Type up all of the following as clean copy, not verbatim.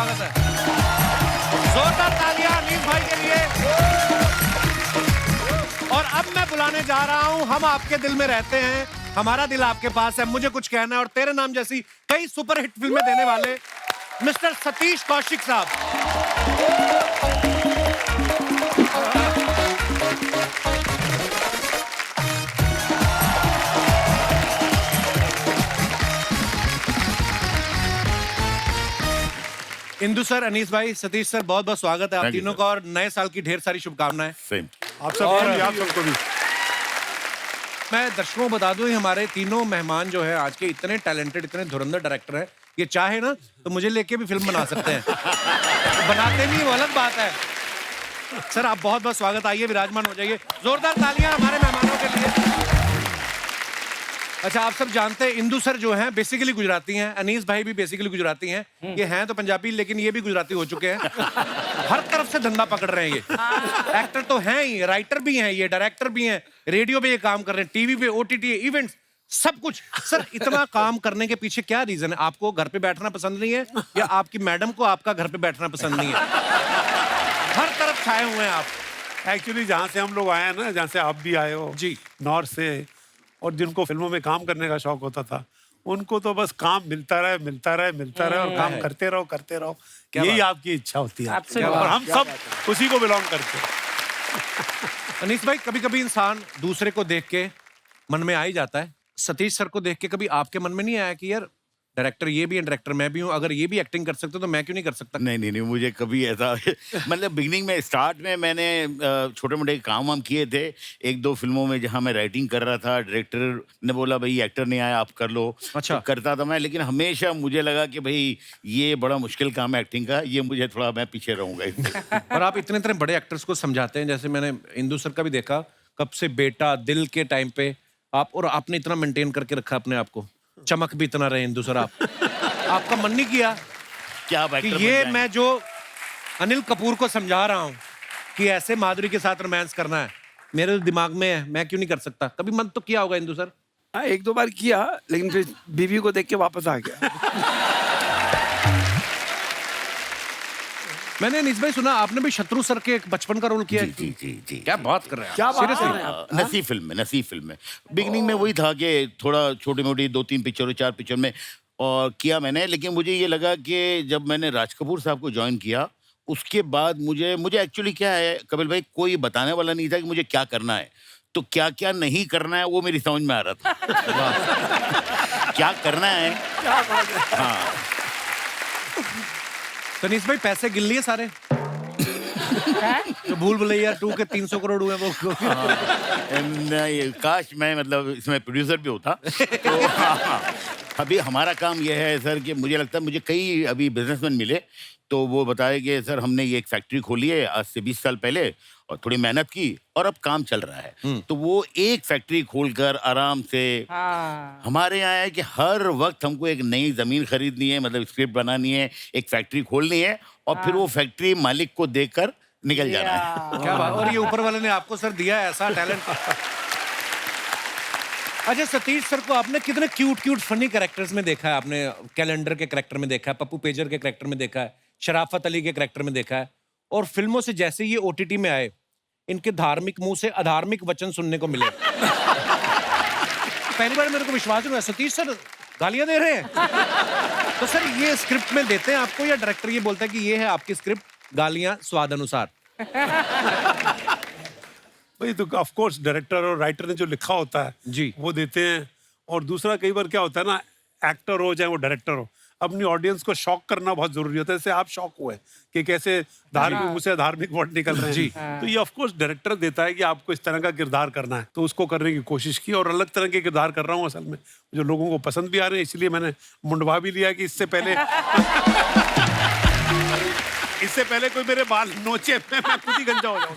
स्वागत है। जोरदार तालियां अनीस भाई के लिए। और अब मैं बुलाने जा रहा हूं, हम आपके दिल में रहते हैं, हमारा दिल आपके पास है, मुझे कुछ कहना है और तेरे नाम जैसी कई सुपरहिट फिल्में देने वाले मिस्टर सतीश कौशिक साहब। इंदु सर, अनीस भाई, सतीश सर, बहुत बहुत स्वागत है आप तीनों का और नए साल की ढेर सारी शुभकामनाएं। सेम आप सबको भी। मैं दर्शकों को बता दूं, हमारे तीनों मेहमान जो है आज के इतने टैलेंटेड, इतने धुरंधर डायरेक्टर हैं, ये चाहे ना तो मुझे लेके भी फिल्म बना सकते हैं। बनाते नहीं, वो अलग बात है। सर आप बहुत बहुत स्वागत, आइए विराजमान हो जाइए। जोरदार तालियां हमारे मेहमानों के लिए। अच्छा, आप सब जानते हैं इंदु सर जो हैं बेसिकली गुजराती हैं, अनीस भाई भी बेसिकली गुजराती हैं। ये हैं तो पंजाबी लेकिन ये भी गुजराती हो चुके हैं। हर तरफ से धंधा पकड़ रहे हैं ये। एक्टर तो हैं ही, राइटर भी हैं, ये डायरेक्टर भी हैं, रेडियो पे ये काम कर रहे हैं, टीवी पे, ओटीटी, इवेंट्स, सब कुछ। सर इतना काम करने के पीछे क्या रीजन है? आपको घर पे बैठना पसंद नहीं है या आपकी मैडम को आपका घर पे बैठना पसंद नहीं है? हर तरफ छाए हुए हैं आप। एक्चुअली जहाँ से हम लोग आए हैं ना, जहाँ से आप भी आए हो जी, नॉर्थ से, और जिनको फिल्मों में काम करने का शौक होता था, उनको तो बस काम मिलता रहे, मिलता रहे, मिलता रहे और काम करते रहो, करते रहो। यही आपकी इच्छा होती है और हम सब उसी को बिलोंग करते हैं। अनीस भाई, कभी कभी इंसान दूसरे को देख के मन में आ ही जाता है। सतीश सर को देख के कभी आपके मन में नहीं आया कि यार डायरेक्टर ये भी है, डायरेक्टर मैं भी हूँ, अगर ये भी एक्टिंग कर सकते तो मैं क्यों नहीं कर सकता? नहीं, मुझे कभी ऐसा मतलब बिगनिंग में, स्टार्ट में मैंने छोटे मोटे काम वाम किए थे, एक दो फिल्मों में जहाँ मैं राइटिंग कर रहा था, डायरेक्टर ने बोला भाई एक्टर नहीं आया आप कर लो। अच्छा। तो करता था मैं, लेकिन हमेशा मुझे लगा कि भाई ये बड़ा मुश्किल काम है एक्टिंग का, ये मुझे थोड़ा, मैं पीछे रहूंगा। और आप इतने इतने बड़े एक्टर्स को समझाते हैं, जैसे मैंने इंदु सर का भी देखा, कब से बेटा, दिल के टाइम पे आप, और आपने इतना मेंटेन करके रखा अपने आप को, चमक भी इतना रहे इंदु सर आप। आपका मन नहीं किया क्या कि ये मैं जो अनिल कपूर को समझा रहा हूं कि ऐसे माधुरी के साथ रोमांस करना है, मेरे दिमाग में है, मैं क्यों नहीं कर सकता? कभी मन तो किया होगा इंदु सर? हाँ, एक दो बार किया, लेकिन फिर बीवी को देख के वापस आ गया। मैंने अनीस भाई सुना आपने भी शत्रु सर के एक बचपन का रोल किया है। जी। क्या बात कर रहे हैं? क्या बात Seriously? कर रहे हैं आप? नसीब फिल्म में बिगनिंग में वही था कि थोड़ा छोटी मोटी 2-3 पिक्चर, 4 पिक्चर में और किया मैंने, लेकिन मुझे ये लगा कि जब मैंने राज कपूर साहब को ज्वाइन किया, उसके बाद मुझे एक्चुअली क्या है कपिल भाई, कोई बताने वाला नहीं था कि मुझे क्या करना है, तो क्या क्या नहीं करना है वो मेरी समझ में आ रहा था। क्या करना है, हाँ। अनीस भाई पैसे गिन लिए सारे? जो भूल भुलैया 2 के 300 करोड़ हुए वो? नहीं, काश मैं मतलब इसमें प्रोड्यूसर भी होता। तो हाँ, अभी हमारा काम यह है सर कि मुझे लगता है, मुझे कई अभी बिजनेसमैन मिले तो वो बताए कि सर हमने ये एक फैक्ट्री खोली है आज से 20 साल पहले और थोड़ी मेहनत की और अब काम चल रहा है। तो वो एक फैक्ट्री खोलकर आराम से, हमारे यहाँ है कि हर वक्त हमको एक नई जमीन खरीदनी है, मतलब स्क्रिप्ट बनानी है, एक फैक्ट्री खोलनी है और फिर वो फैक्ट्री मालिक को देकर निकल जाना है। क्या बात! और ये ऊपर वाले ने आपको सर दिया है ऐसा टैलेंट। अच्छा, सतीश सर को आपने कितने क्यूट फनी कैरेक्टर्स में देखा है? आपने कैलेंडर के कैरेक्टर में देखा है, पप्पू पेजर के कैरेक्टर में देखा है, शराफत अली के कैरेक्टर में देखा है, और फिल्मों से जैसे ये ओटीटी में आए, इनके धार्मिक मुंह से अधार्मिक वचन सुनने को मिले। पहली बार मेरे को विश्वास नहीं हुआ सतीश सर गालियां दे रहे हैं। तो सर ये स्क्रिप्ट में देते हैं आपको या डायरेक्टर ये बोलता है कि ये है आपकी स्क्रिप्ट, गालियां स्वाद अनुसार? भाई तो ऑफ कोर्स डायरेक्टर और राइटर ने जो लिखा होता है जी, वो देते हैं। और दूसरा कई बार क्या होता है ना, एक्टर हो चाहे वो डायरेक्टर हो, अपनी ऑडियंस को शॉक करना बहुत जरूरी होता है। जैसे आप शॉक हुए कि कैसे धार्मिक मुंह से धार्मिक वर्ड निकल रहे हैं जी। तो ये ऑफ कोर्स डायरेक्टर देता है कि आपको इस तरह का किरदार करना है, तो उसको करने की कोशिश की और अलग तरह के किरदार कर रहा हूँ असल में, जो लोगों को पसंद भी आ रहे हैं। इसलिए मैंने मुंडवा भी लिया कि इससे पहले कोई मेरे बाल नोचे मैं खुद ही गंजा हो जाऊं।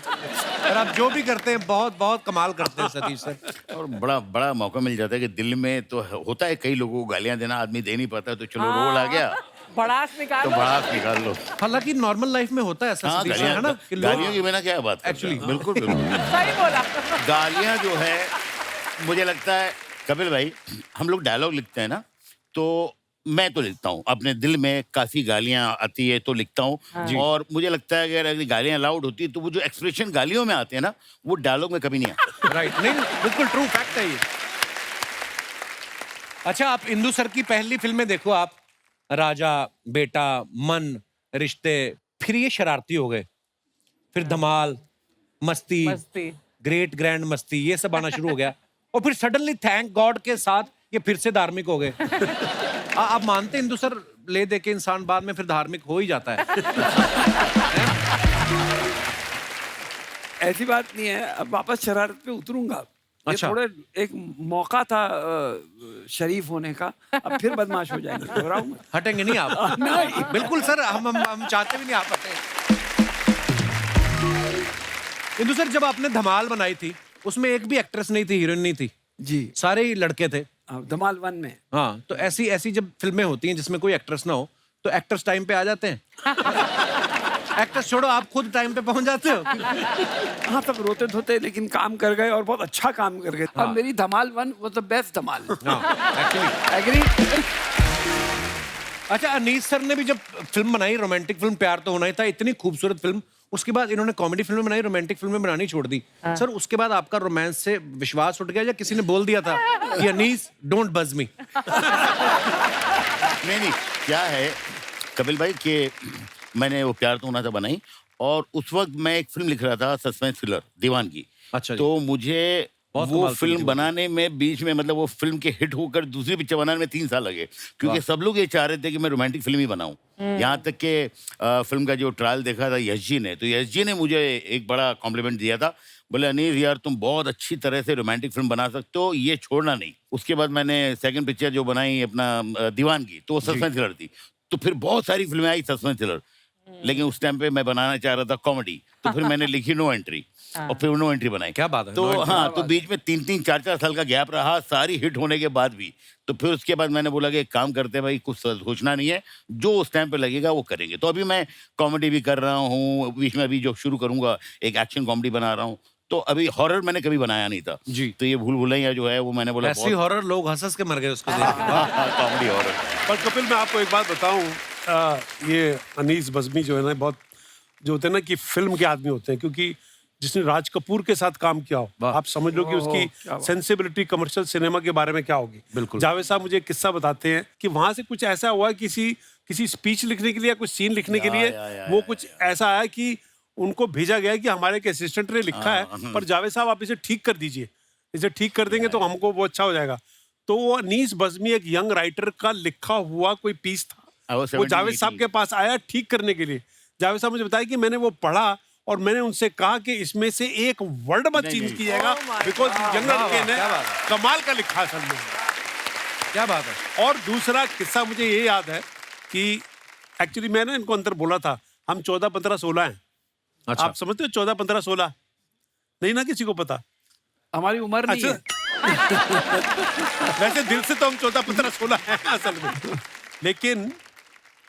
और आप जो भी करते हैं बहुत बहुत कमाल करते हैं सतीश सर। और बड़ा मौका मिल जाता है कि दिल में तो होता है कई लोगों को गालियां देना, आदमी दे नहीं पाता, तो चलो रोल आ गया भड़ास निकाल तो भड़ास निकाल लो। हालांकि नॉर्मल लाइफ में होता है ऐसा हाँ, सतीश सर, है ना? कि लोग गालियों की बिना क्या बात एक्चुअली बिल्कुल सही बोला। गालियां जो है, मुझे लगता है कपिल भाई, हम लोग डायलॉग लिखते हैं ना, तो मैं तो लिखता हूँ अपने दिल में, काफी गालियां आती है तो लिखता हूँ। और मुझे लगता है कि अगर गालियां अलाउड होती है तो वो जो एक्सप्रेशन गालियों में आते हैं ना, वो डायलॉग में कभी नहीं आते। राइट, नहीं बिल्कुल ट्रू फैक्ट है ये। अच्छा, आप इंदु सर की पहली फिल्में देखो आप, राजा, बेटा, मन, रिश्ते, फिर ये शरारती हो गए, फिर धमाल, मस्ती, ग्रेट ग्रैंड मस्ती, ये सब आना शुरू हो गया, और फिर सडनली थैंक गॉड के साथ ये फिर से धार्मिक हो गए। आप मानते हैं इंदु सर, ले दे के इंसान बाद में फिर धार्मिक हो ही जाता है? ऐसी बात नहीं है, अब वापस शरारत पे उतरूंगा। ये अच्छा। थोड़े एक मौका था शरीफ होने का, अब फिर बदमाश हो जाएंगे, घबराऊं मैं। हटेंगे नहीं आप? नहीं। बिल्कुल सर, हम चाहते भी नहीं आप हटें। इंदु सर, जब आपने धमाल बनाई थी, उसमें एक भी एक्ट्रेस नहीं थी, हीरोइन नहीं थी, जी, सारे ही लड़के थे। धमाल 1 में। हाँ, तो ऐसी ऐसी जब फिल्में होती हैं जिसमें कोई एक्ट्रेस ना हो, तो एक्टर्स टाइम पे आ जाते हैं? एक्टर्स छोड़ो, आप खुद टाइम पे पहुंच जाते हो? हाँ, तब रोते धोते लेकिन काम कर गए, और बहुत अच्छा काम कर गए। हाँ। और मेरी Dhamaal 1 was the best Dhamaal. Actually agree? अच्छा, अनीस सर ने भी जब फिल्म बनाई, रोमांटिक फिल्म प्यार तो होना ही था, इतनी खूबसूरत फिल्म, उसके बाद इन्होंने कॉमेडी फिल्में बनाई, रोमांटिक फिल्में बनानी छोड़ दी। सर, उसके बाद आपका रोमांस से विश्वास उठ गया, या किसी ने बोल दिया था कि अनीस डोंट बज मी? नहीं, क्या है कपिल भाई कि मैंने वो प्यार तो होना था बनाई, और उस वक्त मैं एक फिल्म लिख रहा था, सस्पेंस थ्रिलर दीवानगी। अच्छा जी। तो मुझे बहुत वो कमाल की फिल्म थी वो। बनाने में बीच में, मतलब वो फिल्म के हिट होकर दूसरी पिक्चर बनाने में 3 साल लगे, क्योंकि सब लोग ये चाह रहे थे कि मैं रोमांटिक फिल्म ही बनाऊं। यहाँ तक कि फिल्म का जो ट्रायल देखा था यश जी ने, तो यश जी ने मुझे एक बड़ा कॉम्प्लीमेंट दिया था, बोले अनीस यार तुम बहुत अच्छी तरह से रोमांटिक फिल्म बना सकते हो, ये छोड़ना नहीं। उसके बाद मैंने सेकंड पिक्चर जो बनाई अपना दीवानगी, तो वो सस्पेंस थ्रिलर थी। तो फिर बहुत सारी फिल्में आई सस्पेंस थ्रिलर, लेकिन उस टाइम पे मैं बनाना चाह रहा था कॉमेडी, तो फिर मैंने लिखी नो एंट्री, और फिर नो एंट्री बनाई। क्या बात है, तो No Entry। हाँ, तो बीच में 3-3, 4-4 साल का गैप रहा, सारी हिट होने के बाद भी। तो फिर उसके बाद मैंने बोला कि एक काम करते हैं भाई, कुछ सोचना नहीं है, जो उस टाइम पे लगेगा वो करेंगे। तो अभी मैं कॉमेडी भी कर रहा हूँ, बीच में अभी जो शुरू करूंगा एक एक्शन कॉमेडी बना रहा हूँ। तो अभी हॉरर मैंने कभी बनाया नहीं था जी। तो ये भूल भुलैया जो है वो मैंने बोला ऐसी हॉरर लोग हंस के मर गए उसको देख के। Comedy horror. पर कपिल, मैं आपको एक बात बताऊं, ये अनीस बज़मी जो है ना, बहुत जो होते हैं ना कि फिल्म के आदमी होते हैं, क्योंकि जिसने राज कपूर के साथ काम किया हो, आप समझ लो कि उसकी सेंसिबिलिटी कमर्शियल सिनेमा के बारे में क्या होगी। बिल्कुल। जावेद साहब मुझे एक किस्सा बताते हैं कि वहां से कुछ ऐसा हुआ, किसी स्पीच लिखने के लिए या कुछ सीन लिखने के लिए, वो कुछ ऐसा आया कि उनको भेजा गया कि हमारे एक असिस्टेंट ने लिखा है, पर जावेद साहब आप इसे ठीक कर दीजिए, इसे ठीक कर देंगे तो हमको वो अच्छा हो जाएगा। तो वो अनीस बज़मी एक यंग राइटर का लिखा हुआ कोई पीस था, वो जावेद साहब के पास आया ठीक करने के लिए। जावेद साहब मुझे बताया कि मैंने वो पढ़ा और मैंने उनसे कहा कि इसमें से एक वर्ड मत चेंज कीजिएगा, बिकॉज यंग लड़के ने कमाल का लिखा असल में। क्या बात है। और दूसरा किस्सा मुझे ये याद है कि एक्चुअली मैंने इनको अंदर बोला था, हम 14, 15, 16 हैं। अच्छा। आप समझते हो 14, 15, 16 नहीं ना, किसी को पता? हमारी उम्र नहीं है। वैसे दिल से तो हम 14, 15, 16 हैं असल में, लेकिन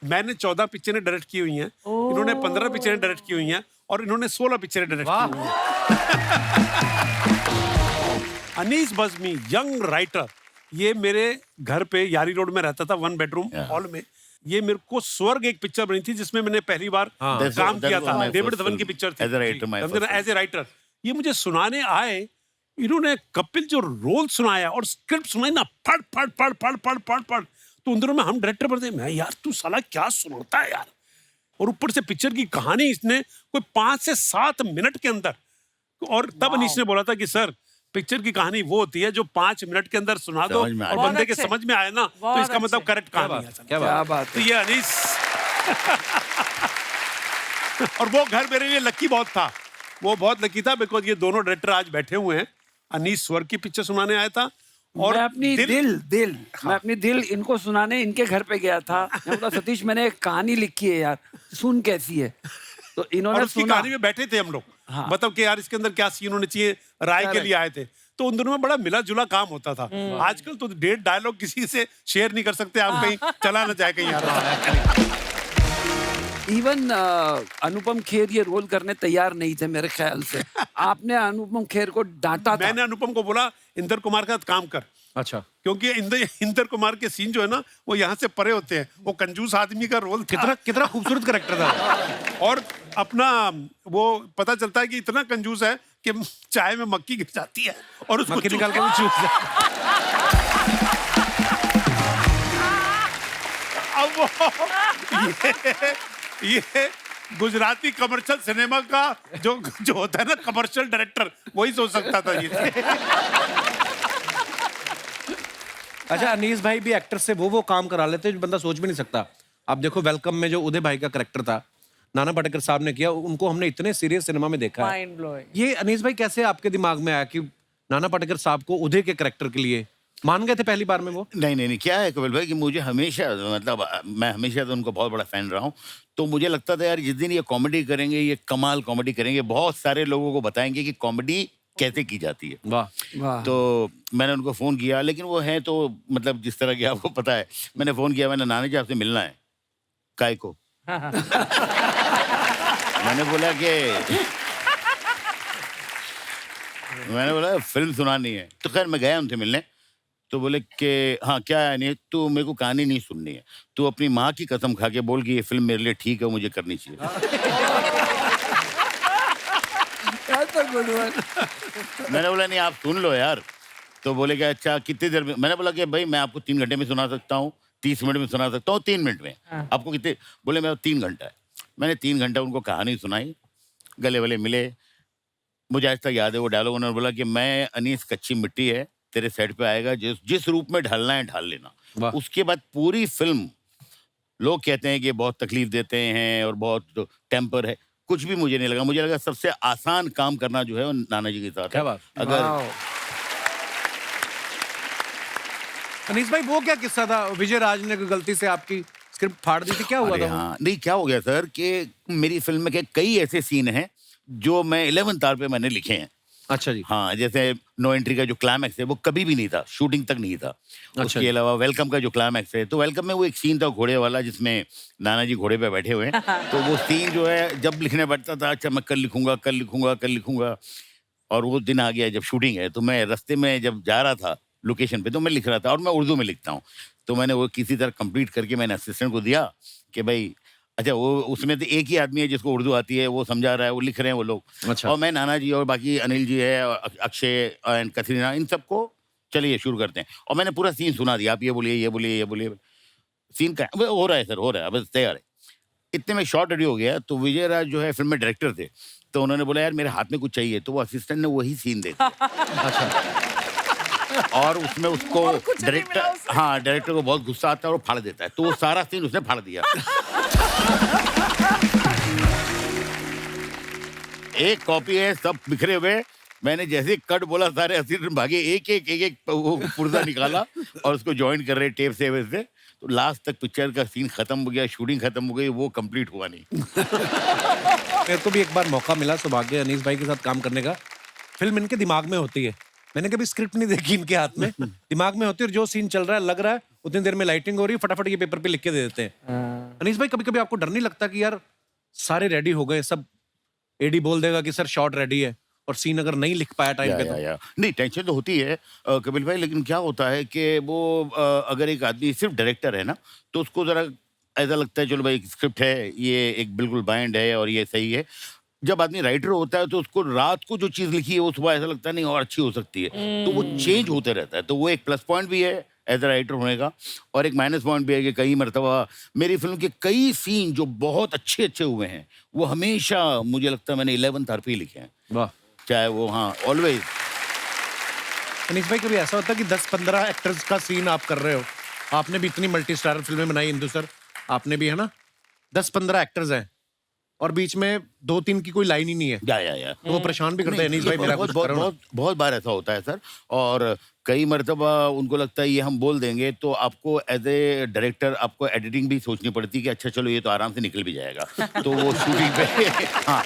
मैंने 14 पिक्चरें डायरेक्ट की हुई हैं, इन्होंने 15 पिक्चरें डायरेक्ट की हुई हैं, और इन्होंने 16 पिक्चरें डायरेक्ट की हुई हैं। अनीस बज़मी यंग राइटर, ये मेरे घर पे यारी रोड में रहता था, 1 बेडरूम हॉल में। ये मेरे को स्वर्ग एक पिक्चर बनी थी जिसमें मैंने पहली बार काम किया था, डेविड धवन की पिक्चर थी एज ए राइटर। ये मुझे सुनाने आए, इन्होंने कपिल जो रोल सुनाया और स्क्रिप्ट सुनाई ना, पढ़ पढ़ पढ़ पढ़ पढ़ पढ़ पढ़, तो उन दिनों में हम डायरेक्टर बनते, मैं यार तू साला क्या सुनाता है यार, और ऊपर से पिक्चर की कहानी इसने कोई 5 से 7 मिनट के अंदर। और तब अनीस ने बोला था कि सर पिक्चर की कहानी वो होती है जो 5 मिनट के अंदर सुना दो और बंदे के समझ में आए ना, तो इसका मतलब करेक्ट कहानी है। क्या बात तो ये अनीस और वो घर मेरे लिए लकी बहुत था, वो बहुत लकी था, बिकॉज ये दोनों डायरेक्टर आज बैठे हुए हैं। अनीस स्वर्ग की पिक्चर सुनाने आया था, और मैं अपनी दिल मैं अपनी दिल इनको सुनाने इनके घर पे गया था। मैं बोला सतीश मैंने एक कहानी लिखी है यार, सुन कैसी है। तो इन्होंने और उसकी सुना। कहानी में बैठे थे हम लोग, मतलब कि यार इसके अंदर क्या सीन होने चाहिए, राय के लिए आए थे। तो उन दिनों में बड़ा मिला जुला काम होता था। आजकल तो 1.5 डायलॉग किसी से शेयर नहीं कर सकते, आप कहीं चला ना जाए कहीं। इवन अनुपम खेर ये रोल करने तैयार नहीं थे मेरे ख्याल से। आपने अनुपम खेर को डांटा था। मैंने अनुपम को बोला इंदर कुमार के साथ काम कर, अच्छा, क्योंकि इंदर कुमार के सीन जो है ना वो यहाँ से परे होते हैं, वो कंजूस आदमी का रोल था। कितना कितना खूबसूरत करेक्टर था। और अपना वो पता चलता है कि इतना कंजूस है कि चाय में मक्खी गिर जाती है और उसको मक्खी निकाल के भी चूस अब ये गुजराती कमर्शियल सिनेमा का जो होता है ना कमर्शियल डायरेक्टर, वही सोच सकता था ये। अच्छा, अनीस भाई भी एक्टर से वो काम करा लेते हैं जो बंदा सोच भी नहीं सकता। आप देखो वेलकम में जो उदय भाई का करेक्टर था, नाना पाटेकर साहब ने किया, उनको हमने इतने सीरियस सिनेमा में देखा है। Mind blowing. ये अनीस भाई कैसे आपके दिमाग में आया कि नाना पाटेकर साहब को उदय के करेक्टर के लिए मान गए थे पहली बार में वो? नहीं, क्या है कपिल भाई कि मुझे हमेशा, मतलब मैं हमेशा तो उनको बहुत बड़ा फैन रहा हूँ। तो मुझे लगता था यार जिस दिन ये कॉमेडी करेंगे, ये कमाल कॉमेडी करेंगे, बहुत सारे लोगों को बताएंगे कि कॉमेडी कैसे की जाती है। वाह। वाह। तो मैंने उनको फ़ोन किया, लेकिन वो हैं तो मतलब जिस तरह की आपको पता है, मैंने फ़ोन किया, मैंने नानी जी आपसे मिलना है। काय को? मैंने बोला फिल्म सुनानी है। तो खैर मैं गया उनसे मिलने। तो बोले कि हाँ क्या है, नहीं तू मेरे को कहानी नहीं सुननी है, तू अपनी माँ की कसम खा के बोल कि ये फिल्म मेरे लिए ठीक है, मुझे करनी चाहिए। मैंने बोला नहीं आप सुन लो यार। तो बोले कि अच्छा कितनी देर में? मैंने बोला कि भाई मैं आपको 3 घंटे में सुना सकता हूँ, 30 मिनट में सुना सकता हूँ, 3 मिनट में। आपको कितने? बोले मैं 3 घंटा है। मैंने 3 घंटा उनको कहानी सुनाई, गले वले मिले। मुझे आज तक याद है वो डायलॉग, उन्होंने बोला कि मैं अनीस कच्ची मिट्टी है, तेरे सेट पे आएगा, जिस रूप में ढलना है ढाल लेना। उसके बाद पूरी फिल्म लोग कहते हैं कि बहुत तकलीफ देते हैं और बहुत टेम्पर है, कुछ भी मुझे नहीं लगा। मुझे लगा सबसे आसान काम करना जो है वो नाना जी के साथ है। क्या बात। अगर अनीस भाई वो क्या किस्सा था, विजय राज ने गलती से आपकी स्क्रिप्ट फाड़ दी थी, क्या हुआ अरे था वो? हाँ, नहीं क्या हो गया सर कि मेरी फिल्म में के कई ऐसे सीन हैं जो मैं 11th आवर पे मैंने लिखे हैं। अच्छा जी। हाँ, जैसे नो एंट्री का जो क्लाइमैक्स है वो कभी भी नहीं था, शूटिंग तक नहीं था। उसके अलावा वेलकम का जो क्लाइमैक्स है, तो वेलकम में वो एक सीन था घोड़े वाला जिसमें नाना जी घोड़े पे बैठे हुए हैं। तो वो सीन जो है जब लिखने बैठता था, अच्छा मैं कल लिखूंगा। और वो दिन आ गया जब शूटिंग है, तो मैं रास्ते में जब जा रहा था लोकेशन पे तो मैं लिख रहा था, और मैं उर्दू में लिखता हूँ। तो मैंने वो किसी तरह कंप्लीट करके मैंने असिस्टेंट को दिया कि भाई अच्छा वो उसमें तो एक ही आदमी है जिसको उर्दू आती है, वो समझा रहा है, वो लिख रहे हैं वो लोग। अच्छा। और मैं नाना जी और बाकी अनिल जी है, और अक्षय एंड कतरीना, इन सबको चलिए शुरू करते हैं। और मैंने पूरा सीन सुना दिया, आप ये बोलिए। सीन का हो रहा है सर, हो रहा है, बस तैयार है। इतने में शॉर्ट रेडी हो गया। तो विजय राज जो है फिल्म में डायरेक्टर थे, तो उन्होंने बोला यार मेरे हाथ में कुछ चाहिए, तो वो असिस्टेंट ने वही सीन दे दिया। और उसमें उसको डायरेक्टर को बहुत गुस्सा आता है और वो फाड़ देता है, तो वो सारा सीन उसने फाड़ दिया। एक कॉपी है, सब बिखरे हुए। मैंने जैसे कट बोला सारे असिस्टेंट भागे, एक वो पुर्जा निकाला और उसको ज्वाइन कर रहे टेप से वैसे। तो लास्ट तक पिक्चर का सीन खत्म हो गया, शूटिंग खत्म हो गई, वो कंप्लीट हुआ नहीं। मेरे को भी एक बार मौका मिला सौभाग्य अनीस भाई के साथ काम करने का। फिल्म इनके दिमाग में होती है, मैंने कभी स्क्रिप्ट नहीं देखी इनके हाथ में, दिमाग में होती है और जो सीन चल रहा है लग रहा है उतनी देर में लाइटिंग हो रही है, फटाफट ये पेपर पे लिख के दे देते हैं। अनीस भाई कभी कभी आपको डर नहीं लगता कि यार सारे रेडी हो गए, सब एडी बोल देगा कि सर शॉट रेडी है, और सीन अगर नहीं लिख पाया टाइम पे तो? नहीं टेंशन तो होती है कपिल भाई, लेकिन क्या होता है कि वो अगर एक आदमी सिर्फ डायरेक्टर है ना, तो उसको जरा ऐसा लगता है चलो भाई स्क्रिप्ट है, ये एक बिल्कुल बाइंड है और ये सही है। जब आदमी राइटर होता है तो उसको रात को जो चीज़ लिखी है वो सुबह ऐसा लगता है नहीं और अच्छी हो सकती है, तो वो चेंज होते रहता है। तो वो एक प्लस पॉइंट भी है एज अ राइटर होने का, और एक माइनस पॉइंट भी है कि कई मरतबा मेरी फिल्म के कई सीन जो बहुत अच्छे हुए हैं वो हमेशा मुझे लगता है मैंने 11th आवर पे ही लिखे हैं। वाह। चाहे वो हाँ ऑलवेज। अनीस भाई कभी ऐसा होता है कि 10-15 एक्टर्स का सीन आप कर रहे हो, आपने भी इतनी मल्टी स्टारर फिल्में बनाई इंदु सर, आपने भी, है ना, 10-15 एक्टर्स हैं और बीच में 2-3 की कोई लाइन ही नहीं है, या तो वो परेशान भी करते हैं अनीस भाई मेरा कुछ करो ना। बहुत बार ऐसा होता है सर, और कई मरतबा उनको लगता है ये हम बोल देंगे तो आपको एज ए डायरेक्टर आपको एडिटिंग भी सोचनी पड़ती है कि अच्छा चलो ये तो आराम से निकल भी जाएगा। तो वो शूटिंग पे हाँ,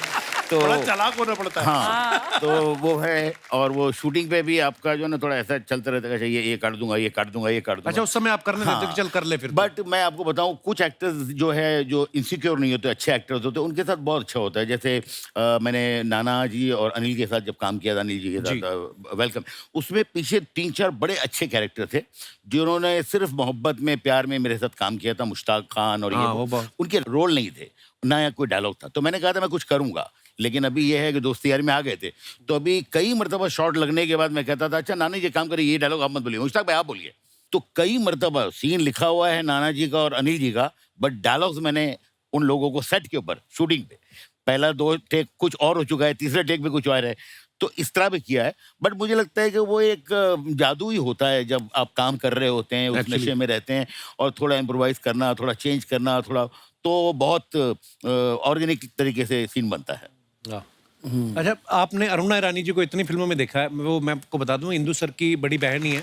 तो बड़ा चालाक होना पड़ता है। हाँ, तो वो है। और वो शूटिंग पे भी आपका जो है ना थोड़ा ऐसा चलता रहता है, ये काट दूंगा, ये काट दूंगा, ये काट दूंगा। अच्छा, उस समय आप करने देते हो कि चल कर ले फिर तो। बट मैं आपको बताऊं, कुछ एक्टर्स जो है जो इनसिक्योर नहीं होते, अच्छे एक्टर्स होते हैं, उनके साथ बहुत अच्छा होता है। जैसे मैंने नाना जी और अनिल के साथ जब काम किया था, अनिल जी के साथ वेलकम, उसमें पीछे 3-4 बड़े अच्छे कैरेक्टर थे जिन्होंने सिर्फ मोहब्बत में, प्यार में मेरे साथ काम किया था। मुश्ताक खान और हाँ, ये वो बहुत- उनके रोल नहीं थे, ना या कोई डायलॉग था। तो मैंने कहा था मैं कुछ करूंगा, लेकिन अभी ये है कि दोस्ती यारी में आ गए थे। तो अभी कई मरतबा शॉट लगने के बाद मैं कहता था, अच्छा नाना जी काम करिए, ये डायलॉग आप मत बोलिए, मुश्ताक भाई आप बोलिए। तो कई मरतबा सीन लिखा हुआ है नाना जी का और अनिल जी का, बट डायलॉग्स मैंने उन लोगों को सेट के ऊपर शूटिंग पे, पहला 2 टेक कुछ और हो चुका है, तीसरे टेक में कुछ और है, तो इस तरह भी किया है। बट मुझे लगता है कि वो एक जादू ही होता है जब आप काम कर रहे होते हैं, उस नशे में रहते हैं, और थोड़ा इम्प्रोवाइज करना, थोड़ा चेंज करना, थोड़ा, तो बहुत ऑर्गेनिक तरीके से सीन बनता है। अच्छा, आपने अरुणा ईरानी जी को इतनी फिल्मों में देखा है, वो मैं आपको बता दूं, इंदु सर की बड़ी बहन ही है।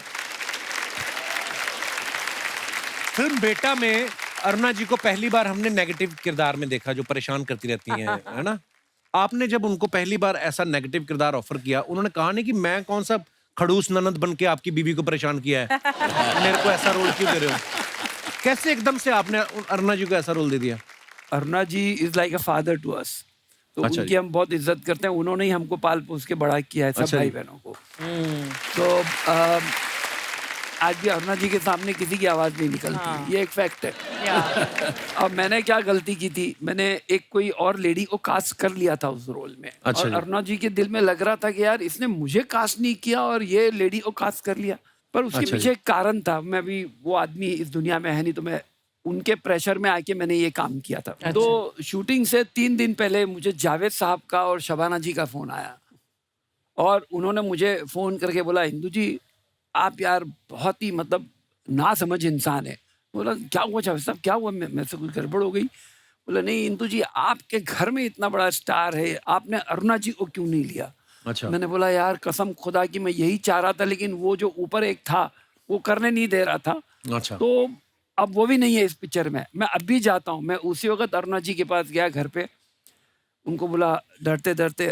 फिल्म बेटा में अरुणा जी को पहली बार हमने नेगेटिव किरदार में देखा, जो परेशान करती रहती हैं, है ना? आपने जब उनको पहली बार ऐसा नेगेटिव किरदार ऑफर किया, उन्होंने कहा नहीं कि मैं कौन सा खड़ूस ननद बन के आपकी बीवी को परेशान किया है, मेरे को ऐसा रोल क्यों दे रहे हो? कैसे एकदम से आपने अरुणा जी को ऐसा रोल दे दिया? Aruna ji is like a father to us. तो अच्छा उनकी जी। हम बहुत इज्जत करते हैं। उन्होंने ही हमको पाल पोस के बड़ा किया है, सब अच्छा भाई जी। बहनों को। तो आज भी अरुणा जी के सामने किसी की आवाज नहीं निकलती, ये एक फैक्ट है। अब मैंने क्या गलती की थी, मैंने एक कोई और लेडी को कास्ट कर लिया था उस रोल में। अच्छा और जी। अरुणा जी के दिल में लग रहा था कि यार इसने मुझे कास्ट नहीं किया और ये लेडी को कास्ट कर लिया। पर उसके अच्छा जी। पीछे एक कारण था। मैं भी वो आदमी इस दुनिया में है नहीं, तो मैं उनके प्रेशर में आके मैंने ये काम किया था। तो शूटिंग से 3 दिन पहले मुझे जावेद साहब का और शबाना जी का फोन आया, और उन्होंने मुझे फोन करके बोला, इंदु जी आप यार बहुत ही मतलब ना समझ इंसान है। बोला क्या हुआ जावेद साहब, क्या हुआ? मैं से कुछ गड़बड़ हो गई? बोला नहीं इंदु जी, आपके घर में इतना बड़ा स्टार है, आपने अरुणा जी को क्यों नहीं लिया? अच्छा। मैंने बोला यार कसम खुदा की मैं यही चाह रहा था, लेकिन वो जो ऊपर एक था वो करने नहीं दे रहा था। अच्छा। तो अब वो भी नहीं है इस पिक्चर में। मैं अब भी जाता हूँ। मैं उसी वक्त अरुणा जी के पास गया घर पे, उनको बोला डरते डरते,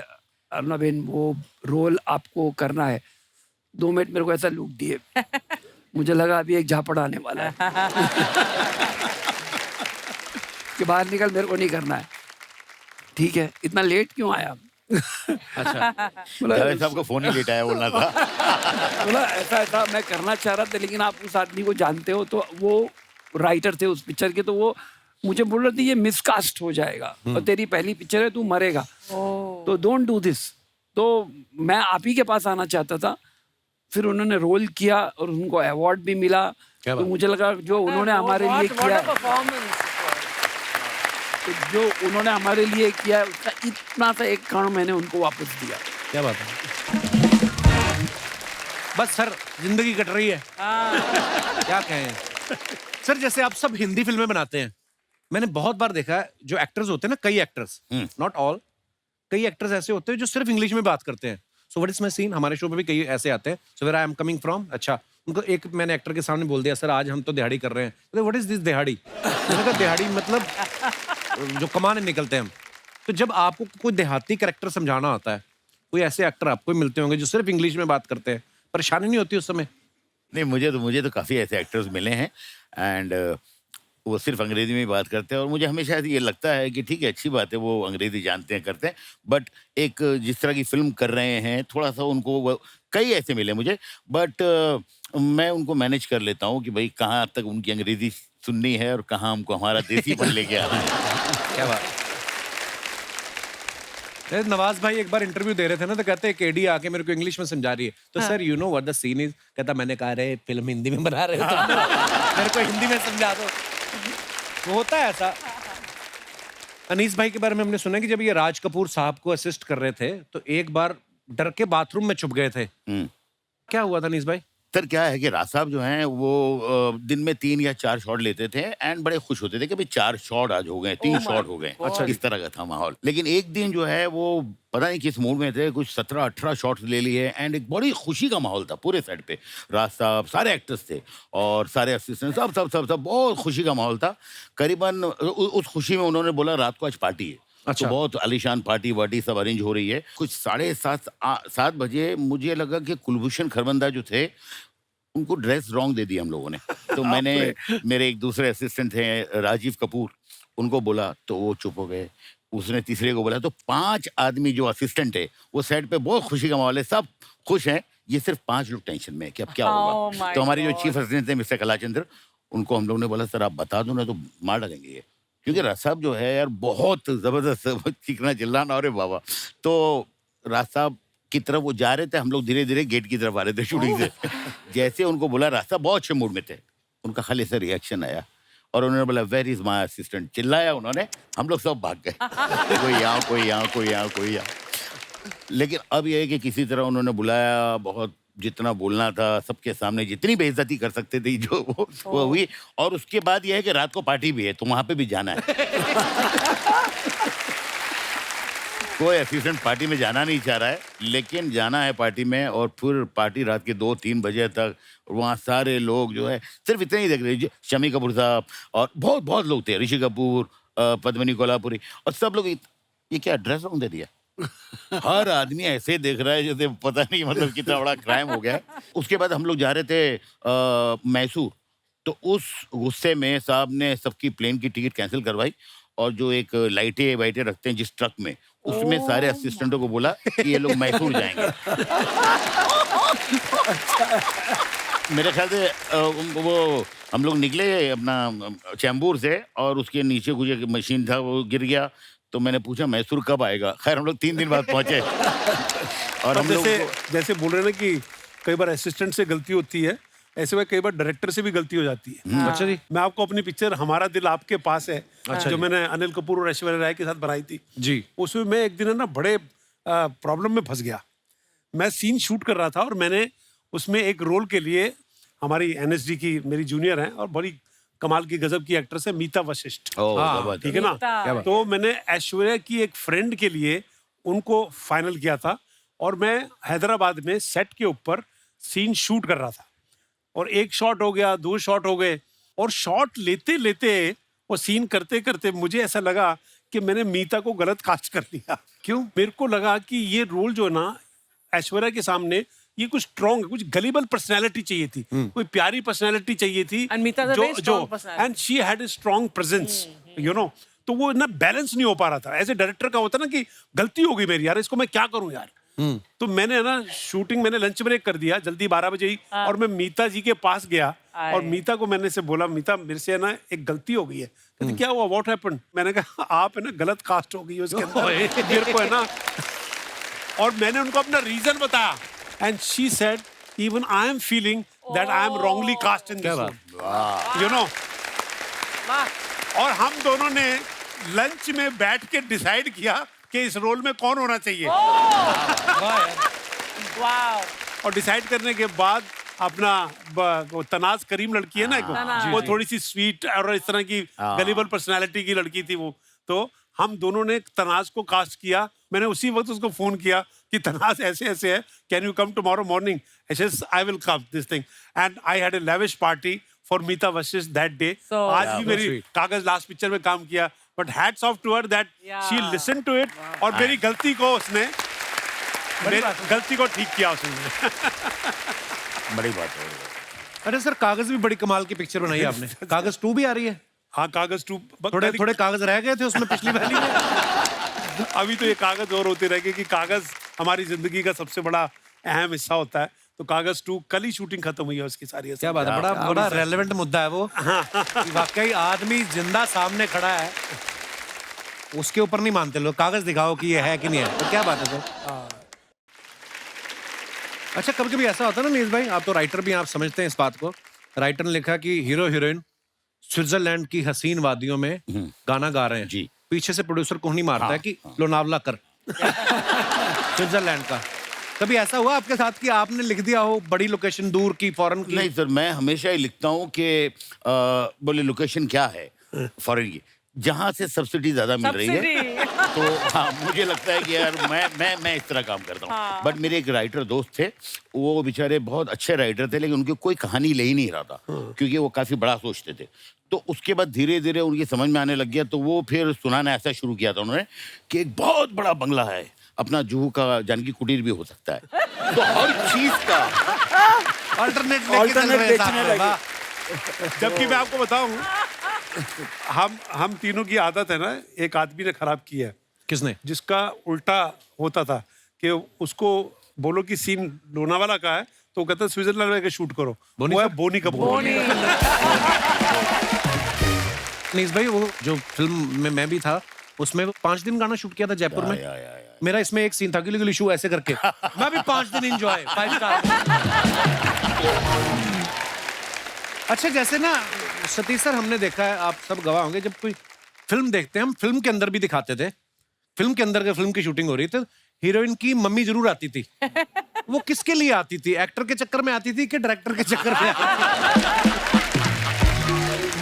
अरुणा बहन वो रोल आपको करना है। 2 मिनट मेरे को ऐसा लुक दिए, मुझे लगा अभी एक झापड़ आने वाला है कि बाहर निकल, मेरे को नहीं करना है। ठीक है, इतना लेट क्यों आया? अच्छा। बोला जावेद साहब को फोन ही लेट आया बोलना था। बोला ऐसा ऐसा मैं करना चाह रहा था, लेकिन आप उस आदमी को जानते हो, तो वो राइटर थे उस पिक्चर के, तो वो मुझे बोल रहे थे ये मिसकास्ट हो जाएगा और तेरी पहली पिक्चर है, तू मरेगा, तो डोंट डू दिस। तो मैं आप ही के पास आना चाहता था। फिर उन्होंने रोल किया और उनको अवार्ड भी मिला। क्या तो बात? मुझे लगा जो उन्होंने हमारे लिए किया, तो जो उन्होंने हमारे लिए किया उसका इतना सा एक कण मैंने उनको वापस दिया। क्या बात है? बस सर, जिंदगी कट रही है, क्या कहें सर। जैसे आप सब हिंदी फिल्में बनाते हैं, मैंने बहुत बार देखा है जो एक्टर्स होते हैं ना, कई एक्टर्स, नॉट ऑल, कई एक्टर्स ऐसे होते हैं जो सिर्फ इंग्लिश में बात करते हैं। So what is my scene, हमारे शो पे भी कई ऐसे आते हैं। So where I am coming from, अच्छा उनको एक मैंने एक्टर के सामने बोल दिया, सर आज हम तो दिहाड़ी कर रहे हैं। व्हाट इज दिस दिहाड़ी? मैंने कहा दिहाड़ी मतलब जो कमाने निकलते हैं हम। तो जब आपको कोई देहाती कैरेक्टर समझाना होता है, कोई ऐसे एक्टर आपको मिलते होंगे जो सिर्फ इंग्लिश में बात करते हैं, परेशानी नहीं होती उस समय? नहीं, मुझे तो काफ़ी ऐसे एक्टर्स मिले हैं, एंड वो सिर्फ अंग्रेजी में ही बात करते हैं, और मुझे हमेशा ये लगता है कि ठीक है, अच्छी बात है, वो अंग्रेजी जानते हैं, करते हैं, बट एक जिस तरह की फिल्म कर रहे हैं, थोड़ा सा उनको कई ऐसे मिले मुझे, बट मैं उनको मैनेज कर लेता हूँ कि भाई कहाँ तक उनकी अंग्रेजी सुननी है और कहाँ हमको हमारा देसीपन लेके आना है। क्या बात? नवाज भाई एक बार इंटरव्यू दे रहे थे ना, तो कहते हैं केडी आके मेरे को इंग्लिश में समझा रही है, तो sir you know what the scene is. कहता मैंने कहा रे फिल्म हिंदी में बना रहे हो तो मेरे को हिंदी में समझा दो। वो होता है ऐसा। अनीस भाई के बारे में हमने सुना कि जब ये राज कपूर साहब को असिस्ट कर रहे थे, तो एक बार डर के बाथरूम में छुप गए थे। क्या हुआ था अनीस भाई? सर क्या है कि राज साहब जो हैं वो दिन में 3 या 4 शॉट लेते थे, एंड बड़े खुश होते थे कि भाई 4 शॉट आज हो गए, 3 शॉट हो गए। अच्छा, इस तरह का था माहौल। लेकिन एक दिन जो है वो पता नहीं किस मूड में थे, कुछ 17-18 शॉट्स ले लिए, एंड एक बड़ी खुशी का माहौल था पूरे सेट पे। राज साहब, सारे एक्टर्स थे और सारे असिस्टेंट, सब सब सब सब बहुत खुशी का माहौल था। करीबन उस खुशी में उन्होंने बोला रात को आज पार्टी है, अच्छा। तो बहुत आलीशान पार्टी वार्टी सब अरेंज हो रही है। कुछ 7:30 बजे मुझे लगा कि कुलभूषण खरबंदा जो थे उनको ड्रेस रॉन्ग दे दिया हम लोगों ने। तो मैंने मेरे एक दूसरे असिस्टेंट थे राजीव कपूर, उनको बोला तो वो चुप हो गए। उसने तीसरे को बोला, तो 5 आदमी जो असिस्टेंट है वो सेट पे बहुत खुशी का माहौल है, सब खुश हैं, ये सिर्फ 5 लोग टेंशन में है कि अब क्या Oh होगा। my तो हमारे जो God. चीफ असिस्टेंट थे मिस्टर कलाचंद्र, उनको हम लोग ने बोला सर आप बता दो ना तो मार डालेंगे ये, क्योंकि राज साहब जो है यार बहुत जबरदस्त चीखना चिल्लाना, अरे बाबा। तो राज साहब की तरफ वो जा रहे थे, हम लोग धीरे धीरे गेट की तरफ आ रहे थे शूटिंग से। जैसे उनको बोला, राज साहब बहुत अच्छे मूड में थे, उनका खाली से रिएक्शन आया और उन्होंने बोला वेर इज माई असिस्टेंट, चिल्लाया उन्होंने, हम लोग सब भाग गए। कोई यहाँ कोई यहाँ कोई यहाँ कोई यहाँ। लेकिन अब यह है कि किसी तरह उन्होंने बुलाया, बहुत जितना बोलना था सबके सामने जितनी बेइज्जती कर सकते थे जो वो हुई। और उसके बाद यह है कि रात को पार्टी भी है तो वहां पे भी जाना है। कोई असिस्टेंट पार्टी में जाना नहीं चाह रहा है, लेकिन जाना है पार्टी में। और फिर पार्टी रात के 2-3 बजे तक, वहाँ सारे लोग जो है सिर्फ इतने ही देख रहे हैं, शमी कपूर साहब और बहुत बहुत लोग थे, ऋषि कपूर, पद्मिनी कोल्हापुरी, और सब लोग ये क्या ड्रेस रॉन्ग दे दिया। हर आदमी ऐसे देख रहा है जैसे पता नहीं मतलब कितना बड़ा क्राइम हो गया है। उसके बाद हम लोग जा रहे थे मैसूर, तो उस गुस्से में साहब ने सबकी प्लेन की टिकट कैंसिल करवाई और जो एक लाइटें वाइटें रखते हैं जिस ट्रक में, उसमें सारे असिस्टेंटों को बोला कि ये लोग मैसूर जाएंगे। मेरे ख्याल से वो हम लोग निकले अपना चैम्बूर से और उसके नीचे कुछ एक मशीन था वो गिर गया। तो मैंने पूछा मैसूर कब आएगा, खैर हम लोग 3 दिन बाद पहुंचे। और हम लोग जैसे बोल रहे हैं ना कि कई बार असिस्टेंट से गलती होती है, ऐसे में कई बार डायरेक्टर से भी गलती हो जाती है। अच्छा जी। मैं आपको अपनी पिक्चर हमारा दिल आपके पास है, जो मैंने अनिल कपूर और ऐश्वर्या राय के साथ बनाई थी जी। उसमें मैं एक दिन है ना बड़े प्रॉब्लम में फंस गया। मैं सीन शूट कर रहा था और मैंने उसमें एक रोल के लिए, हमारी एनएसडी की मेरी जूनियर है और बड़ी कमाल की गजब की एक्ट्रेस है मीता वशिष्ठ, ठीक है ना। मीता। तो मैंने ऐश्वर्या की एक फ्रेंड के लिए उनको फाइनल किया था और मैं हैदराबाद में सेट के ऊपर सीन शूट कर रहा था और 1 शॉट हो गया, 2 शॉट हो गए और शॉट लेते लेते और सीन करते करते मुझे ऐसा लगा कि मैंने मीता को गलत कास्ट कर लिया। क्यों? मेरे को लगा कि ये रोल जो है ना ऐश्वर्या के सामने ये कुछ स्ट्रॉन्ग, कुछ गलीबल पर्सनैलिटी चाहिए थी, कोई प्यारी पर्सनैलिटी चाहिए थी, And Meeta is a very strong personality. And she had a strong presence, you know. तो वो ना बैलेंस नहीं हो पा रहा था। एज ए डायरेक्टर का होता ना कि गलती हो गई मेरी, यार इसको मैं क्या करूं यार। तो मैंने ना शूटिंग, मैंने लंच ब्रेक कर दिया जल्दी 12 बजे ही, और मैं मीता जी के पास गया और मीता को मैंने से बोला, मीता मेरे से ना एक गलती हो गई है। कहती क्या हुआ, व्हाट हैपेंड? मैंने कहा आप है ना गलत कास्ट हो गई है उसके अंदर, मेरे को है ना। और मैंने उनको अपना रीजन बताया and she said even I am feeling that I am wrongly cast in this role, you know. और हम दोनों ने लंच में बैठ के डिसाइड किया कि इस रोल में कौन होना चाहिए। वाओ। और डिसाइड करने के बाद अपना वो तनाज करीम लड़की है ना, वो थोड़ी सी स्वीट और इस तरह की गलीबल पर्सनालिटी की लड़की थी वो। तो हम दोनों ने तनाज को कास्ट किया। मैंने उसी वक्त उसको फोन किया कि तनाज ऐसे ऐसे है, can you come tomorrow morning? I will come this thing and I had a lavish party for Meeta Vashisht that day. आज भी मेरी कागज लास्ट पिक्चर में काम किया, but hats off to her that she listen to it और मेरी गलती को उसने, मेरी गलती को ठीक किया उसने। बड़ी बात है। अरे सर, कागज भी बड़ी कमाल की पिक्चर बनाई आपने। कागज 2 भी आ रही है? हाँ, कागज 2 थोड़े कागज रह गए थे उसमें पिछली वाली में। अभी तो ये कागज और होते रह गए कि कागज हमारी जिंदगी का सबसे बड़ा अहम हिस्सा होता है। तो कागज 2 कल ही शूटिंग खत्म हुई है उसकी सारी। क्या बात है, बड़ा रेलेवेंट मुद्दा है वो। कि वाकई आदमी जिंदा सामने खड़ा है, उसके ऊपर नहीं मानते लोग, कागज दिखाओ कि ये है कि नहीं है। तो क्या बात है सर। अच्छा, कभी कभी ऐसा होता है ना नीस भाई, आप तो राइटर भी हैं, आप समझते हैं इस बात को। राइटर ने लिखा कि हीरो हीरोइन स्विट्जरलैंड की हसीन वादियों में गाना गा रहे हैं जी। पीछे से प्रोड्यूसर को नहीं मारता है कि लोनावला कर स्विट्जरलैंड का। कभी ऐसा हुआ आपके साथ कि आपने लिख दिया हो बड़ी लोकेशन दूर की, फॉरेन की? नहीं सर, मैं हमेशा ही लिखता हूँ कि बोले लोकेशन क्या है फॉरेन की, जहाँ से सब्सिडी ज्यादा मिल रही है, सब्सिडी। तो हाँ मुझे लगता है कि यार मैं इस तरह काम करता हूँ। हाँ। बट मेरे एक राइटर दोस्त थे, वो बेचारे बहुत अच्छे राइटर थे, लेकिन उनकी कोई कहानी ले ही नहीं रहा था, क्योंकि वो काफी बड़ा सोचते थे। तो उसके बाद धीरे धीरे उनकी समझ में आने लग गया, तो वो फिर सुनाना ऐसा शुरू किया था उन्होंने कि एक बहुत बड़ा बंगला है, अपना जुहू का जानकी कुटीर भी हो सकता है। तो हर चीज का अल्टरनेट बेचने लगे। जबकि मैं आपको बताऊं, हम तीनों की आदत है ना, एक आदमी ने खराब की है, किसने? जिसका उल्टा होता था कि उसको बोलो कि सीन लोनावाला का है, तो वो कहता है स्विट्जरलैंड में शूट करो। बोनी वो है सर? बोनी कपूर। अनीस भाई, वो जो फिल्म में मैं भी था, उसमें 5 दिन गाना शूट किया था जयपुर में। मेरा इसमें एक सीन था, गिली गिली शू ऐसे करके मैं भी 5 दिन एंजॉय 5 स्टार। अच्छा, जैसे ना सतीश सर, हमने देखा है, आप सब गवाह होंगे, जब कोई फिल्म देखते हैं, हम फिल्म के अंदर भी दिखाते थे, फिल्म के अंदर फिल्म की शूटिंग हो रही थी, हीरोइन की मम्मी जरूर आती थी। वो किसके लिए आती थी? एक्टर के चक्कर में आती थी कि डायरेक्टर के चक्कर में आती थी?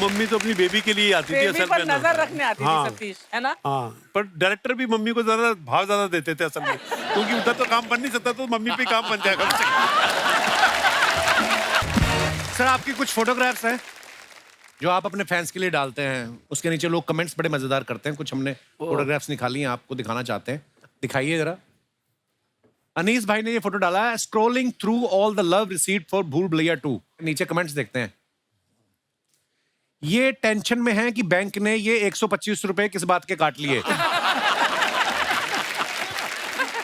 मम्मी तो अपनी बेबी के लिए आती थी बेबी असल पर में ना। नजर रखने आती हाँ। थी सतीश, है ना? हाँ, पर डायरेक्टर भी मम्मी को ज्यादा भाव ज्यादा देते थे असल में, क्योंकि उधर तो काम बन नहीं सकता, तो मम्मी पे काम बन जाएगा। सर, आपकी कुछ फोटोग्राफ्स हैं जो आप अपने फैंस के लिए डालते हैं, उसके नीचे लोग कमेंट्स बड़े मजेदार करते हैं। कुछ हमने फोटोग्राफ्स निकाली हैं, आपको दिखाना चाहते हैं, दिखाइए जरा। अनीस भाई ने ये फोटो डाला है, scrolling through all the love received for भूल भुलैया 2। नीचे कमेंट्स देखते हैं। ये टेंशन में है कि बैंक ने ये 125 रुपए किस बात के काट लिए।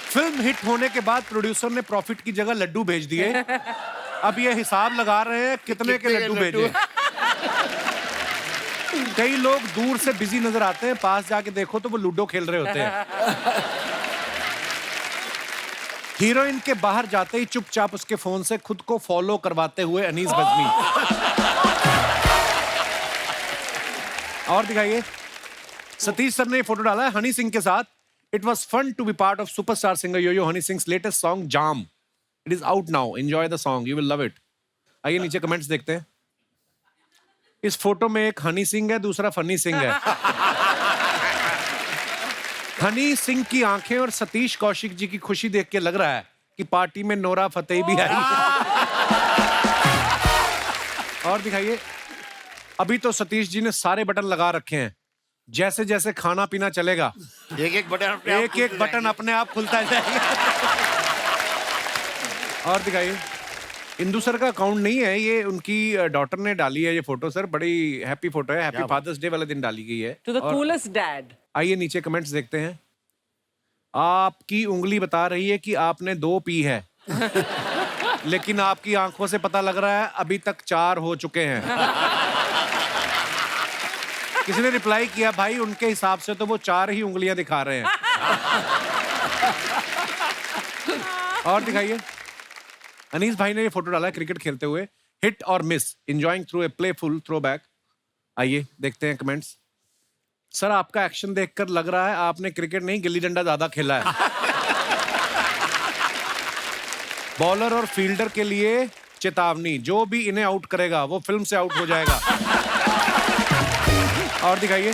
फिल्म हिट होने के बाद प्रोड्यूसर ने प्रॉफिट की जगह लड्डू भेज दिए। अब ये हिसाब लगा रहे हैं कितने के लड्डू भेजे। कई लोग दूर से बिजी नजर आते हैं, पास जाके देखो तो वो लूडो खेल रहे होते हैं। हीरोइन के बाहर जाते ही चुपचाप उसके फोन से खुद को फॉलो करवाते हुए अनीस बजमी। और दिखाइए, सतीश सर ने ये फोटो डाला है हनी सिंह के साथ। It was fun to be part of superstar singer yo Honey Singh latest song jam. It is out now, enjoy the song, you will love it. आइए नीचे कमेंट्स देखते हैं। इस फोटो में एक हनी सिंह है, दूसरा फनी सिंह है। हनी सिंह की आंखें और सतीश कौशिक जी की खुशी देख के लग रहा है कि पार्टी में नोरा फतेही भी आई। और दिखाइए, अभी तो सतीश जी ने सारे बटन लगा रखे हैं, जैसे जैसे खाना पीना चलेगा एक एक बटन अपने आप खुलता जाएगा। और दिखाइए, इंदु सर का अकाउंट नहीं है ये, उनकी डॉटर ने डाली है ये फोटो। सर, बड़ी हैप्पी फोटो है, हैप्पी फादर्स डे वाले दिन डाली गई है। To the coolest dad. आइए नीचे कमेंट्स देखते हैं। आपकी उंगली बता रही है कि आपने 2 पी है, लेकिन आपकी आंखों से पता लग रहा है अभी तक 4 हो चुके हैं। किसी ने रिप्लाई किया, भाई उनके हिसाब से तो वो 4 ही उंगलियां दिखा रहे हैं। और दिखाइए, अनीस भाई ने ये फोटो डाला है क्रिकेट खेलते हुए, हिट और miss, enjoying through a playful throwback. आइए देखते हैं कमेंट्स। सर, आपका एक्शन देखकर लग रहा है आपने क्रिकेट नहीं गिल्ली डंडा ज्यादा खेला है। बॉलर और फील्डर के लिए चेतावनी, जो भी इन्हें आउट करेगा वो फिल्म से आउट हो जाएगा। और दिखाइए,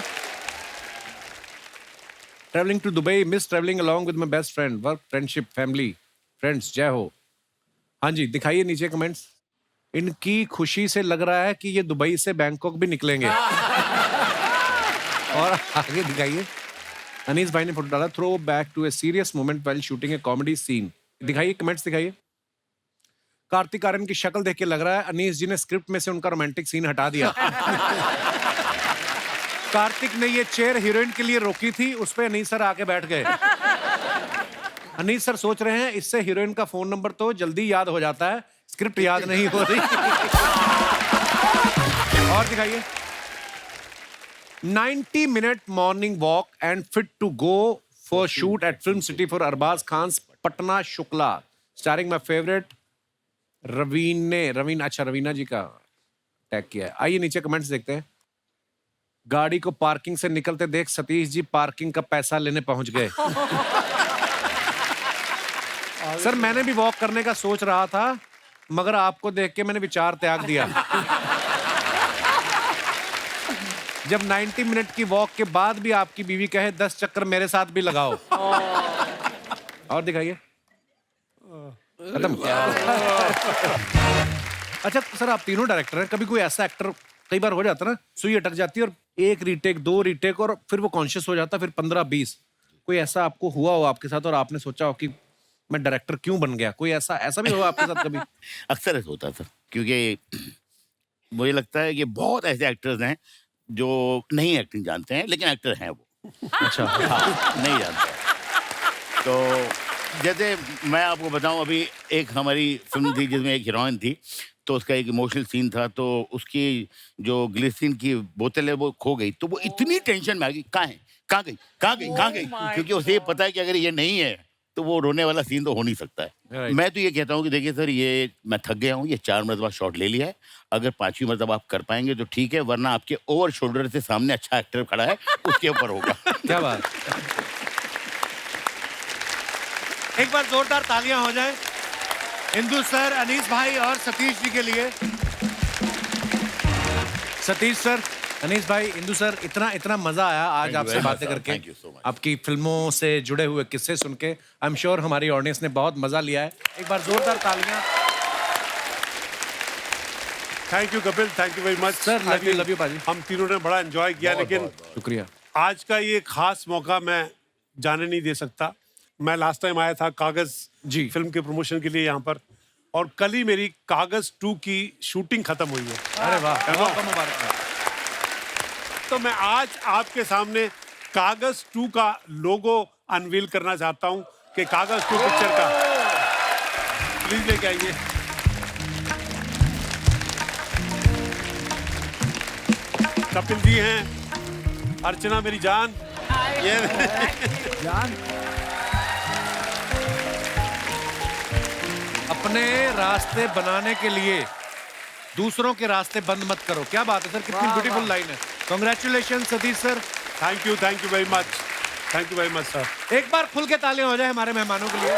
travelling to Dubai, miss travelling along with my best friend, work, friendship, family, friends, जय हो। हाँ जी, दिखाइए नीचे कमेंट्स। इनकी खुशी से लग रहा है कि ये दुबई से बैंकॉक भी निकलेंगे। और आगे दिखाइए, अनीस भाई ने फोटो डाला, throwback to a serious moment while shooting a comedy scene. दिखाइए कमेंट्स दिखाइए। कार्तिक आर्यन की शक्ल देख के लग रहा है अनीस जी ने स्क्रिप्ट में से उनका रोमांटिक सीन हटा दिया। कार्तिक ने ये चेयर हीरोइन के लिए रोकी थी, उस पे अनीस सर आके बैठ गए। अनीस सर सोच रहे हैं इससे हीरोइन का फोन नंबर तो जल्दी याद हो जाता है, स्क्रिप्ट याद नहीं हो रही। और दिखाइए, 90 minute morning walk and fit to go for shoot at Film City for Arbaaz Khan Patna Shukla, starring my favourite Raveena ji का टैग किया है। आइए नीचे कमेंट्स देखते हैं। गाड़ी को पार्किंग से निकलते देख सतीश जी पार्किंग का पैसा लेने पहुंच गए। सर, मैंने भी वॉक करने का सोच रहा था, मगर आपको देख के मैंने विचार त्याग दिया। जब 90 मिनट की वॉक के बाद भी आपकी बीवी कहे 10 चक्कर मेरे साथ भी लगाओ। और दिखाइए। खत्म। अच्छा सर, आप तीनों डायरेक्टर हैं, कभी कोई ऐसा एक्टर कई बार हो जाता है ना, सुई अटक जाती है और एक रीटेक, 2 रीटेक और फिर वो कॉन्शियस हो जाता है, फिर 15-20, कोई ऐसा आपको हुआ हो आपके साथ और आपने सोचा हो कि मैं डायरेक्टर क्यों बन गया? कोई ऐसा भी हुआ आपके साथ कभी? अक्सर ऐसा होता सर, क्योंकि मुझे लगता है कि बहुत ऐसे एक्टर्स हैं जो नहीं एक्टिंग जानते हैं, लेकिन एक्टर हैं वो। अच्छा। हाँ, नहीं जानते। तो जैसे मैं आपको बताऊं, अभी एक हमारी फिल्म थी जिसमें एक हीरोइन थी, तो उसका एक इमोशनल सीन था, तो उसकी जो ग्लिसरीन की बोतल है वो खो गई, तो वो इतनी टेंशन में आ गई, कहाँ है, कहाँ गई, कहाँ गई, कहाँ गई, my क्योंकि उसे ये पता है कि अगर ये नहीं है तो वो रोने वाला सीन तो हो नहीं सकता है। Right. मैं तो ये कहता हूँ कि देखिए सर, ये मैं थक गया हूँ, ये 4 मरतबा शॉट ले लिया है, अगर 5वीं मरतबा आप कर पाएंगे तो ठीक है, वरना आपके ओवर शोल्डर से सामने अच्छा एक्टर खड़ा है, उसके ऊपर होगा। क्या बात। एक बार जोरदार तालियां हो जाएं इंदु सर, अनीस भाई और सतीश जी के लिए। सतीश सर, अनीस भाई, इंदु सर, इतना मजा आया आज Thank you आपसे very बातें much, sir. करके, Thank you so much. आपकी फिल्मों से जुड़े हुए किस्से सुन के। आई एम श्योर हमारी ऑडियंस ने बहुत मजा लिया है। एक बार जोरदार तालियां। Thank you Kapil, thank you very much sir, love you पाजी। हम तीनों ने बड़ा एंजॉय किया, लेकिन शुक्रिया। आज का ये खास मौका मैं जाने नहीं दे सकता। मैं लास्ट टाइम आया था कागज जी। फिल्म के प्रमोशन के लिए यहाँ पर, और कल ही मेरी कागज 2 की शूटिंग खत्म हुई है। अरे वाह, बहुत मुबारक। तो मैं आज आपके सामने कागज 2 का लोगो अनवील करना चाहता हूं कि कागज 2 पिक्चर का प्लीज लेके आइए। कपिल जी हैं, अर्चना मेरी जान, ये जान, अपने रास्ते बनाने के लिए दूसरों के रास्ते बंद मत करो। क्या बात है सर, कितनी ब्यूटीफुल लाइन है। Congratulation Satish sir. Thank you very much, thank you very much sir. एक बार खुल के तालियां हो जाए हमारे मेहमानों के लिए।